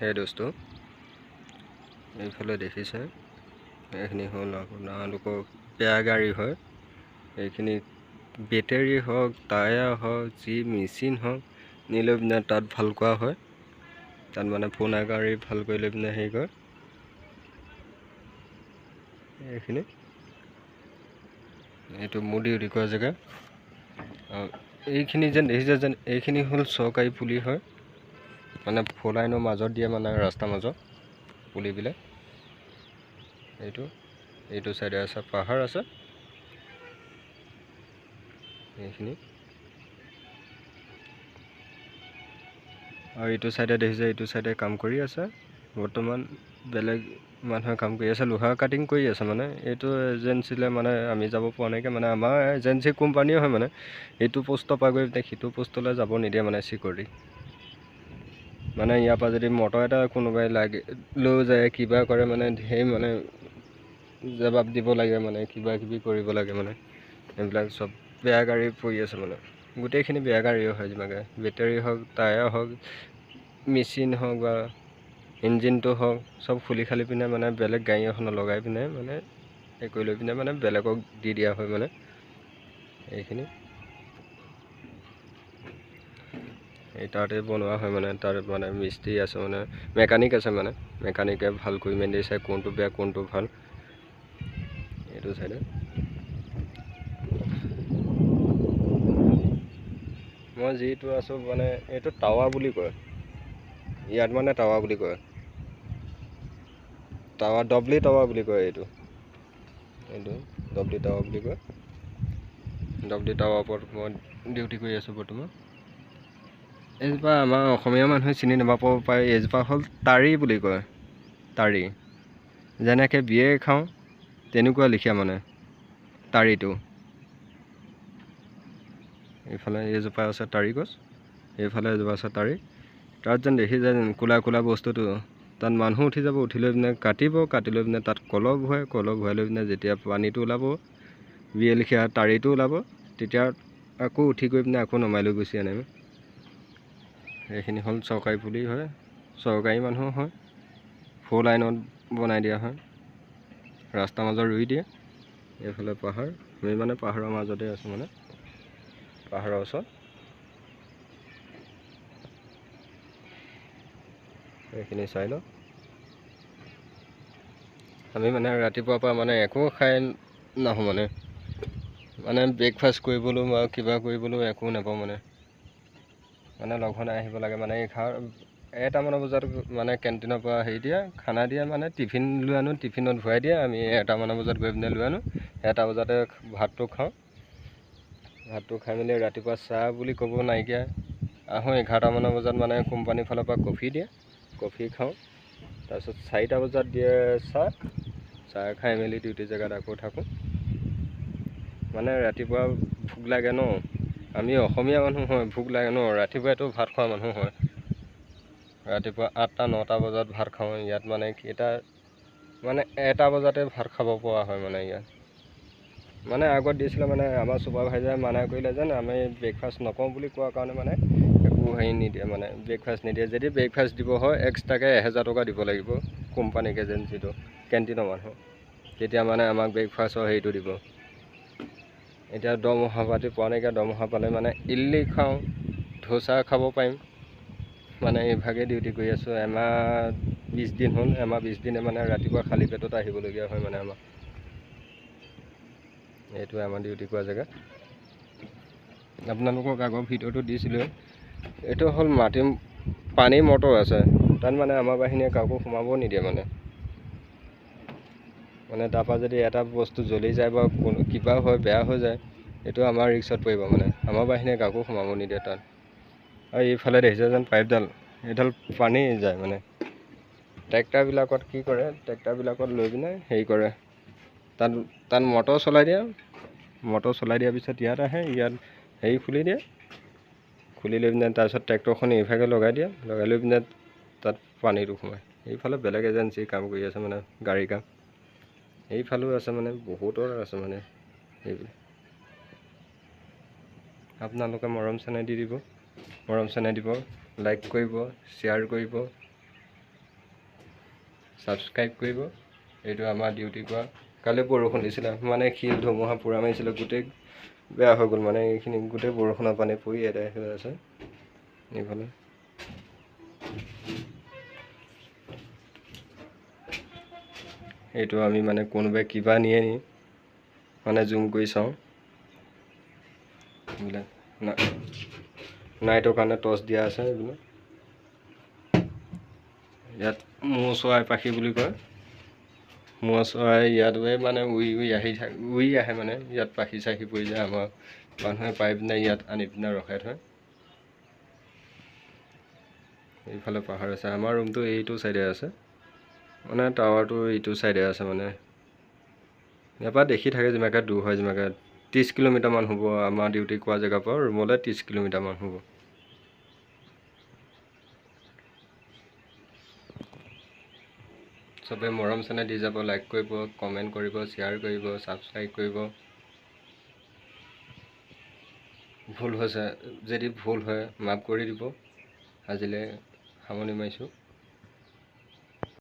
সেই দোষটো এইফালে দেখিছে এইখিনি হ'ল আপোনালোকৰ বেয়া গাড়ী হয়। এইখিনি বেটেৰী হওক টায়াৰ হওক যি মেচিন হওক নি লৈ পিনে তাত ভাল কৰা হয়। তাত মানে পুৰণা গাড়ী ভাল কৰি লৈ পিনে হেৰি কৰে। এইখিনি এইটো মোৰ ডিউটি কৰা জেগা। এইখিনি যেন দেখিছে যেন এইখিনি হ'ল চৰকাৰী পুলি হয়, মানে 4 লাইনৰ মাজত দিয়ে মানে ৰাস্তাৰ মাজত পুলিবিলাক। এইটো চাইডে আছে পাহাৰ আছে। এইখিনি আৰু এইটো চাইডে দেখিছে এইটো চাইডে কাম কৰি আছে। বৰ্তমান বেলেগ মানুহে কাম কৰি আছে, লোহা কাটিং কৰি আছে। মানে এইটো এজেঞ্চিলে মানে আমি যাব পৰা নাইকিয়া, মানে আমাৰ এজেঞ্চি কোম্পানীয়ে হয়। মানে এইটো পোষ্টৰ পৰা গৈ সিটো পোষ্টলৈ যাব নিদিয়ে মানে চিকিউৰিটি। মানে ইয়াৰ পৰা যদি মটৰ এটা কোনোবাই লাগে লৈ যায় কিবা কৰে মানে ধেৰ মানে জবাব দিব লাগে, মানে কিবা কিবি কৰিব লাগে। মানে এইবিলাক চব বেয়া গাড়ী পৰি আছে। মানে গোটেইখিনি বেয়া গাড়ী হয়, যিমানকে বেটেৰী হওক টায়াৰ হওক মেচিন হওক বা ইঞ্জিনটো হওক চব খুলি খালি পিনে মানে বেলেগ গাড়ী এখন লগাই পিনে মানে এই কৰি লৈ পিনে মানে বেলেগক দি দিয়া হয়। মানে এইখিনি এই তাতে বনোৱা হয়। মানে তাত মানে মিস্ত্ৰী আছে, মানে মেকানিক আছে। মানে মেকানিকে ভাল কৰি মেলি চাই কোনটো বেয়া কোনটো ভাল। এইটো চাইডে মই যিটো আছোঁ মানে এইটো টাৱা বুলি কয়। ইয়াত মানে টাৱা বুলি কয়, টাৱা ডবলি টাৱা বুলি কয়। এইটো ডবলি টাৱা বুলি কয়। ডবলি টাৱাৰ ওপৰত মই ডিউটি কৰি আছোঁ বৰ্তমান। এইজোপা আমাৰ অসমীয়া মানুহে চিনি নাপাব পাৰে। এইজোপা হ'ল টাৰি বুলি কয়। টাৰি যেনেকৈ বিয়ে খাওঁ তেনেকুৱা লিখীয়া মানে টাৰিটো। এইফালে এইজোপা আছে টাৰি গছ, এইফালে এজোপা আছে টাৰি। তাত যেন দেখি যায় যেন ক'লা ক'লা বস্তুটো, তাত মানুহ উঠি যাব। উঠি লৈ পিনে কাটি লৈ পিনে তাত কলহ ভৰাই লৈ পিনে যেতিয়া পানীটো ওলাব বিয়ে লিখীয়া টাৰিটো ওলাব, তেতিয়া আকৌ উঠি গৈ পিনে আকৌ নমাই লৈ গুচি আনে। এইখিনি হ'ল চৰকাৰী পুলি হয়, চৰকাৰী মানুহ হয়। 4 লাইনত বনাই দিয়া হয়, ৰাস্তাৰ মাজত ৰুই দিয়ে। এইফালে পাহাৰ, আমি মানে পাহাৰৰ মাজতে আছোঁ, মানে পাহাৰৰ ওচৰত। এইখিনি চাই লওঁ। আমি মানে ৰাতিপুৱাৰ পৰা মানে একো খাই নাহোঁ। মানে ব্ৰেকফাষ্ট কৰিবলৈও বা কিবা কৰিবলৈও একো নাপাওঁ। মানে লঘোণে আহিব লাগে। মানে 1টামান বজাত মানে কেণ্টিনৰ পৰা হেৰি দিয়ে, খানা দিয়ে। মানে টিফিন লৈ আনোঁ, টিফিনত ভৰাই দিয়ে। আমি 1টামান বজাত গৈ পিনে লৈ আনোঁ। 1টা বজাতে ভাতটো খাওঁ। ভাতটো খাই মেলি ৰাতিপুৱা চাহ বুলি ক'ব নাইকিয়া। আহোঁ 11টামান বজাত, মানে কোম্পানীৰ ফালৰ পৰা কফি দিয়ে, কফি খাওঁ। তাৰপিছত 4টা বজাত দিয়ে চাহ খাই মেলি ডিউটি জেগাত আকৌ থাকোঁ। মানে ৰাতিপুৱা ভোক লাগে ন, আমি অসমীয়া মানুহ হয়, ভোক লাগে ন। ৰাতিপুৱাইতো ভাত খোৱা মানুহ হয়। ৰাতিপুৱা 8টা 9টা বজাত ভাত খাওঁ। ইয়াত মানে মানে 1টা বজাতে ভাত খাব পৰা হয়। মানে ইয়াত মানে আগত দিছিলে, মানে আমাৰ ছুপাৰভাইজাৰে মানা কৰিলে যেন আমি ব্ৰেকফাষ্ট নকৰোঁ বুলি কোৱাৰ কাৰণে মানে একো হেৰি নিদিয়ে, মানে ব্ৰেকফাষ্ট নিদিয়ে। যদি ব্ৰেকফাষ্ট দিব হয় এক্সট্ৰাকৈ 1000 টকা দিব লাগিব কোম্পানীক, এজেঞ্চিটো, কেণ্টিনৰ মানুহ। তেতিয়া মানে আমাক ব্ৰেকফাষ্টৰ হেৰিটো দিব। এতিয়া দৰমহা পাতি পোৱা নাইকিয়া। দৰমহা পালে মানে ইডলি খাওঁ, ধোচা খাব পাৰিম। মানে এইভাগে ডিউটি কৰি আছোঁ। এমাহ 20 দিন হ'ল। এমাহ 20 দিনে মানে ৰাতিপুৱা খালী পেটত আহিবলগীয়া হয়। মানে আমাক এইটোৱে আমাৰ ডিউটি কৰা জেগা। আপোনালোকক আগৰ ভিডিঅ'টো দিছিলোঁ। এইটো হ'ল পানীৰ মটৰ আছে। তাত মানে আমাৰ বাহিনীয়ে কাকো সোমাব নিদিয়ে। মানে তাৰপৰা যদি এটা বস্তু জ্বলি যায় বা কিবা হয়, বেয়া হৈ যায়, এইটো আমাৰ ৰিক্সত পৰিব। মানে আমাৰ বাহিনীয়ে কাকো সোমাব নিদিয়ে তাত। আৰু এইফালে দেখিছে যেন পাইপডাল, এইডাল পানী যায়। মানে ট্ৰেক্টৰবিলাকত কি কৰে, ট্ৰেক্টৰবিলাকত লৈ পিনে হেৰি কৰে, তাত মটৰ চলাই দিয়ে। মটৰ চলাই দিয়াৰ পিছত ইয়াত আহে, ইয়াত হেৰি খুলি দিয়ে। খুলি লৈ পিনে তাৰপিছত ট্ৰেক্টৰখন এইভাগে লগাই দিয়ে, লগাই লৈ পিনে তাত পানীটো সোমায়। এইফালে বেলেগ এজেঞ্চি কাম কৰি আছে, মানে গাড়ী কাম। এইফালেও আছে, মানে বহুতৰ আছে। মানে এইবিলাক আপোনালোকে মৰম চেনেহ দি দিব, লাইক কৰিব, শ্বেয়াৰ কৰিব। ছাবস্ক্ৰাইব কৰিব। এইটো আমাৰ ডিউটি কৰা। কালি বৰষুণ দিছিলে মানে শিল ধুমুহা পূৰা মাৰিছিলে, গোটেই বেয়া হৈ গ'ল মানে এইখিনি গোটেই বৰষুণৰ পানী পৰি এদাই হৈ আছে এইফালে। এইটো আমি মানে কোনোবাই কিবা নিয়ে নি মানে জুম কৰি চাওঁ। এইবিলাক নাইটৰ কাৰণে টৰ্চ দিয়া আছে। এইবিলাক ইয়াত মৌ চৰাই পাখি বুলি কয়। মৌ চৰাই ইয়াত মানে উৰি আহে মানে ইয়াত পাখি চাখি পৰি যায়। আমাৰ মানুহে পাই পিনে ইয়াত আনি পিনে ৰখাই থয়। এইফালে পাহাৰ আছে। আমাৰ ৰুমটো এইটো চাইডে আছে, মানে টাৱাৰটো এইটো চাইডে আছে। মানে ইয়াৰ পৰা দেখি থাকে যিমানকৈ দূৰ হয়, যিমানকৈ 30 কিলোমিটাৰমান হ'ব। আমাৰ ডিউটি কৰা জেগাৰ পৰা ৰুমলৈ 30 কিলোমিটাৰমান হ'ব। চবে মৰম চেনেহ দি যাব, লাইক কৰিব, কমেণ্ট কৰিব, শ্বেয়াৰ কৰিব, ছাবস্ক্ৰাইব কৰিব। ভুল হৈছে যদি ভুল হয় মাফ কৰি দিব। আজিলৈ সামৰণি মাৰিছোঁ।